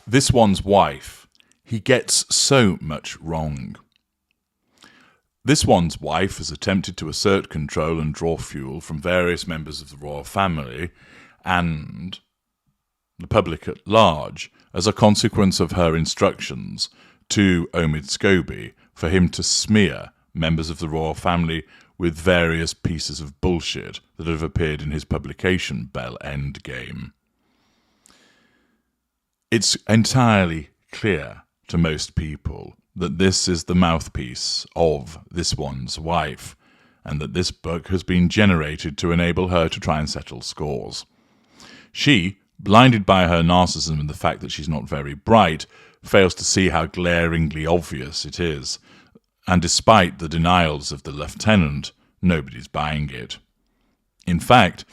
This one's wife. He gets so much wrong. This one's wife has attempted to assert control and draw fuel from various members of the royal family and the public at large as a consequence of her instructions to Omid Scobie for him to smear members of the royal family with various pieces of bullshit that have appeared in his publication, Endgame. It's entirely clear to most people that this is the mouthpiece of this one's wife, and that this book has been generated to enable her to try and settle scores. She, blinded by her narcissism and the fact that she's not very bright, fails to see how glaringly obvious it is, and despite the denials of the lieutenant, nobody's buying it. In fact,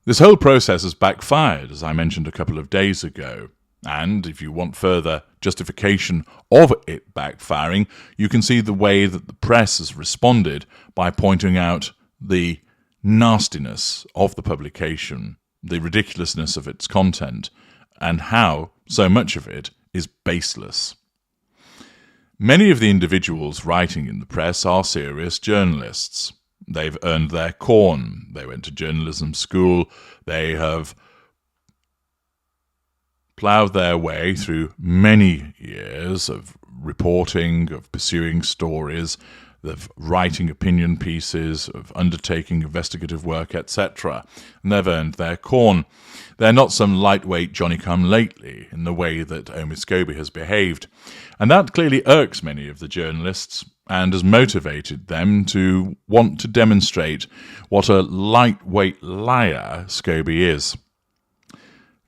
this whole process has backfired, as I mentioned a couple of days ago. And if you want further justification of it backfiring, you can see the way that the press has responded by pointing out the nastiness of the publication, the ridiculousness of its content, and how so much of it is baseless. Many of the individuals writing in the press are serious journalists. They've earned their corn. They went to journalism school. They have ploughed their way through many years of reporting, of pursuing stories, of writing opinion pieces, of undertaking investigative work, etc. And they've earned their corn. They're not some lightweight Johnny-come-lately in the way that Omid Scobie has behaved. And that clearly irks many of the journalists and has motivated them to want to demonstrate what a lightweight liar Scobie is.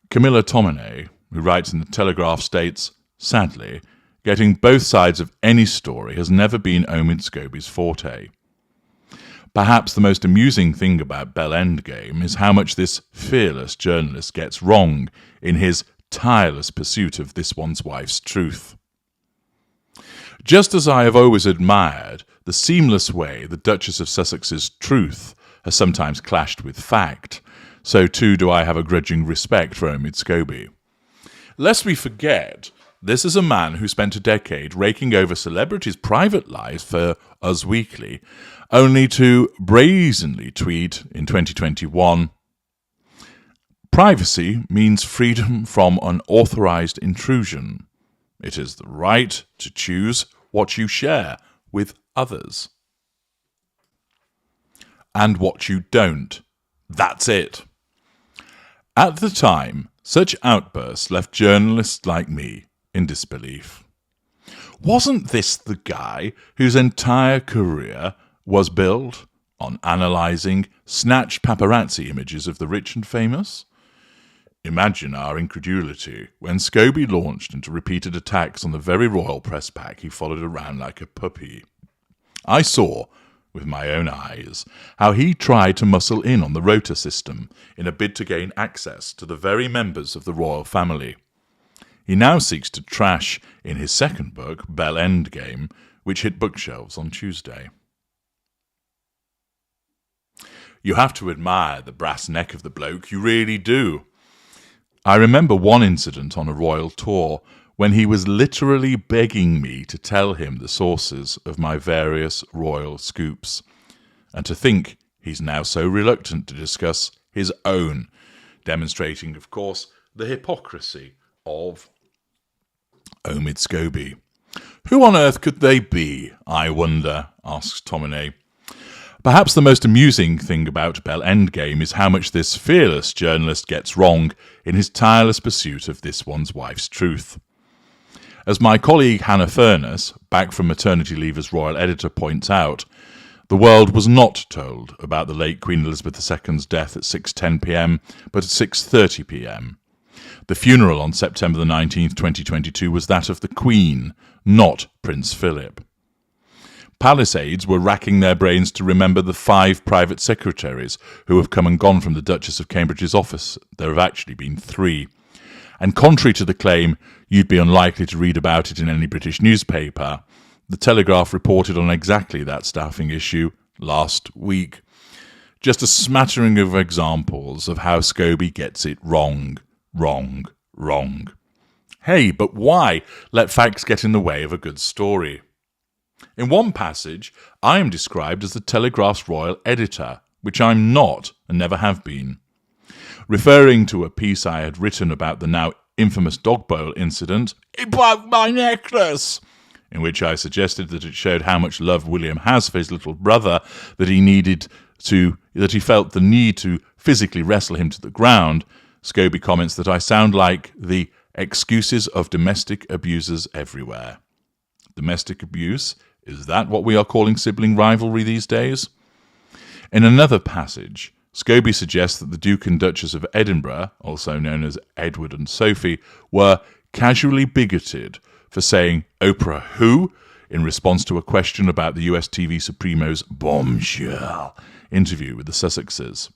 Camilla Tominey, who writes in the Telegraph, states, sadly, getting both sides of any story has never been Omid Scobie's forte. Perhaps the most amusing thing about Endgame is how much this fearless journalist gets wrong in his tireless pursuit of this one's wife's truth. Just as I have always admired the seamless way the Duchess of Sussex's truth has sometimes clashed with fact, so too do I have a grudging respect for Omid Scobie. Lest we forget, this is a man who spent a decade raking over celebrities' private lives for Us Weekly, only to brazenly tweet in 2021, "Privacy means freedom from unauthorized intrusion. It is the right to choose what you share with others. And what you don't. That's it." At the time, such outbursts left journalists like me in disbelief. Wasn't this the guy whose entire career was built on analysing snatched paparazzi images of the rich and famous? Imagine our incredulity when Scobie launched into repeated attacks on the very royal press pack he followed around like a puppy. I saw, with my own eyes, how he tried to muscle in on the rota system in a bid to gain access to the very members of the royal family. He now seeks to trash in his second book, Endgame, which hit bookshelves on Tuesday. You have to admire the brass neck of the bloke, you really do. I remember one incident on a royal tour when he was literally begging me to tell him the sources of my various royal scoops, and to think he's now so reluctant to discuss his own, demonstrating, of course, the hypocrisy of Omid Scobie. Who on earth could they be, I wonder, asks Tominey. Perhaps the most amusing thing about Endgame is how much this fearless journalist gets wrong in his tireless pursuit of this one's wife's truth. As my colleague Hannah Furness, back from maternity leave as royal editor, points out, the world was not told about the late Queen Elizabeth II's death at 6:10 p.m, but at 6:30 p.m. The funeral on September the 19th, 2022 was that of the Queen, not Prince Philip. Palace aides were racking their brains to remember the 5 private secretaries who have come and gone from the Duchess of Cambridge's office. There have actually been 3. And contrary to the claim you'd be unlikely to read about it in any British newspaper, the Telegraph reported on exactly that staffing issue last week. Just a smattering of examples of how Scobie gets it wrong. Hey, but why let facts get in the way of a good story? In one passage, I am described as the Telegraph's royal editor, which I'm not and never have been. Referring to a piece I had written about the now infamous dog boil incident, "He broke my necklace," in which I suggested that it showed how much love William has for his little brother, that he felt the need to physically wrestle him to the ground, Scobie comments that I sound like the excuses of domestic abusers everywhere. Domestic abuse? Is that what we are calling sibling rivalry these days? In another passage, Scobie suggests that the Duke and Duchess of Edinburgh, also known as Edward and Sophie, were casually bigoted for saying "Oprah who?" in response to a question about the US TV Supremo's bombshell interview with the Sussexes.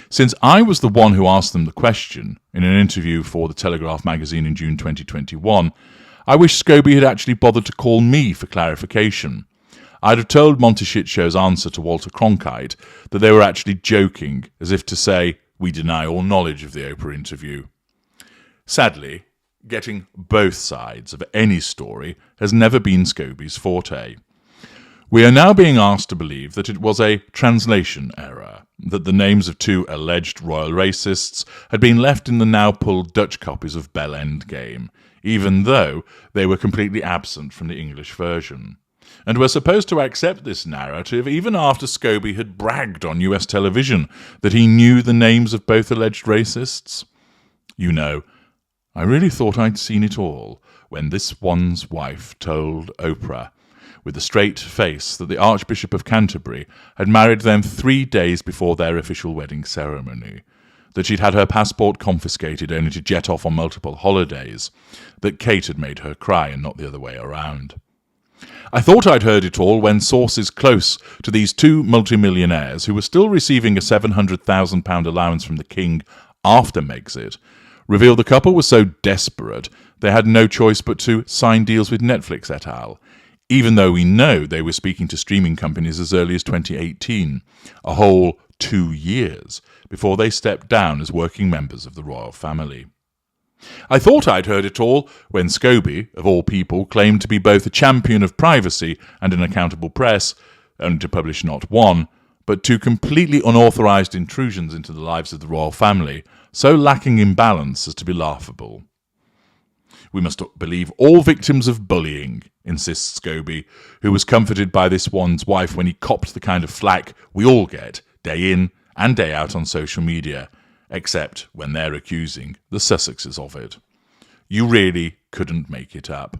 Since I was the one who asked them the question in an interview for the Telegraph magazine in June 2021, I wish Scobie had actually bothered to call me for clarification. I'd have told Monty Shitshow's answer to Walter Cronkite that they were actually joking, as if to say, we deny all knowledge of the Oprah interview. Sadly, getting both sides of any story has never been Scobie's forte. We are now being asked to believe that it was a translation error, that the names of two alleged royal racists had been left in the now pulled Dutch copies of Bell Endgame, even though they were completely absent from the English version. And we're supposed to accept this narrative even after Scobie had bragged on US television that he knew the names of both alleged racists. You know, I really thought I'd seen it all when this one's wife told Oprah, with a straight face, that the Archbishop of Canterbury had married them 3 days before their official wedding ceremony, that she'd had her passport confiscated only to jet off on multiple holidays, that Kate had made her cry and not the other way around. I thought I'd heard it all when sources close to these two multimillionaires, who were still receiving a £700,000 allowance from the King after Megxit, revealed the couple was so desperate they had no choice but to sign deals with Netflix et al., even though we know they were speaking to streaming companies as early as 2018, a whole 2 years before they stepped down as working members of the royal family. I thought I'd heard it all when Scobie, of all people, claimed to be both a champion of privacy and an accountable press, only to publish not one, but two completely unauthorised intrusions into the lives of the royal family, so lacking in balance as to be laughable. We must believe all victims of bullying, insists Scobie, who was comforted by this one's wife when he copped the kind of flack we all get, day in and day out on social media, except when they're accusing the Sussexes of it. You really couldn't make it up.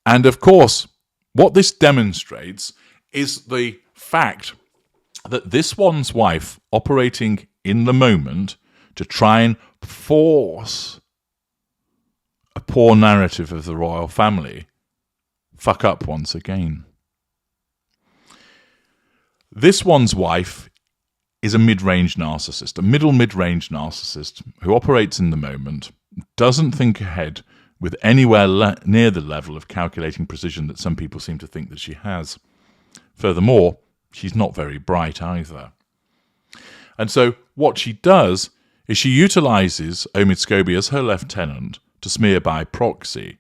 And of course, what this demonstrates is the fact that this one's wife, operating in the moment to try and force a poor narrative of the royal family, fuck up once again. This one's wife is a mid-range narcissist, a mid-range narcissist who operates in the moment, doesn't think ahead with anywhere near the level of calculating precision that some people seem to think that she has. Furthermore, she's not very bright either. And so what she does is she utilises Omid Scobie as her lieutenant to smear by proxy,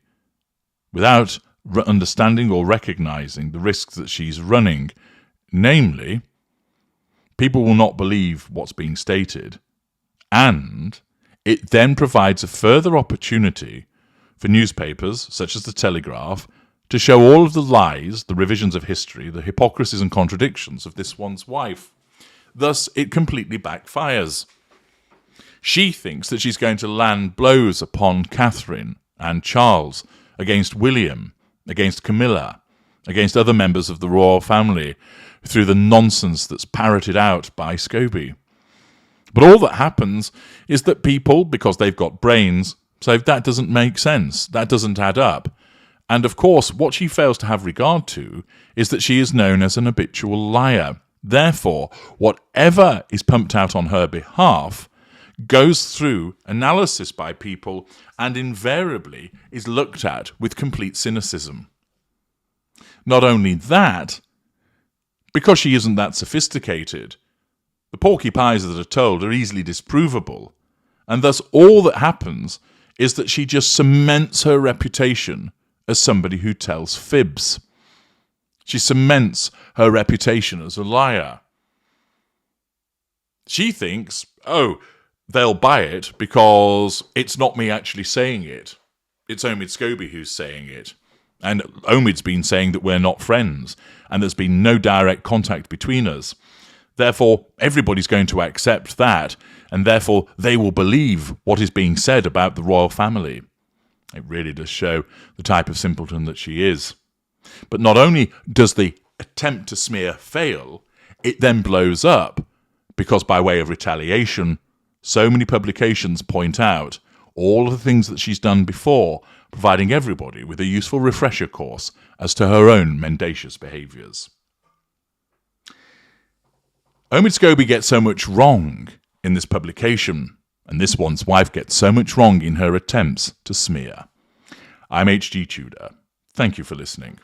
without understanding or recognising the risks that she's running. Namely, people will not believe what's being stated, and it then provides a further opportunity for newspapers, such as the Telegraph, to show all of the lies, the revisions of history, the hypocrisies and contradictions of this one's wife. Thus, it completely backfires. She thinks that she's going to land blows upon Catherine and Charles, against William, against Camilla, against other members of the royal family, through the nonsense that's parroted out by Scobie. But all that happens is that people, because they've got brains, say that doesn't make sense, that doesn't add up. And of course, what she fails to have regard to is that she is known as an habitual liar. Therefore, whatever is pumped out on her behalf goes through analysis by people and invariably is looked at with complete cynicism. Not only that, because she isn't that sophisticated, the porcupines that are told are easily disprovable, and thus all that happens is that she just cements her reputation as somebody who tells fibs. She cements her reputation as a liar. She thinks, oh, they'll buy it because it's not me actually saying it. It's Omid Scobie who's saying it. And Omid's been saying that we're not friends, and there's been no direct contact between us. Therefore, everybody's going to accept that, and therefore they will believe what is being said about the royal family. It really does show the type of simpleton that she is. But not only does the attempt to smear fail, it then blows up, because by way of retaliation, so many publications point out all of the things that she's done before, providing everybody with a useful refresher course as to her own mendacious behaviours. Omid Scobie gets so much wrong in this publication, and this one's wife gets so much wrong in her attempts to smear. I'm HG Tudor. Thank you for listening.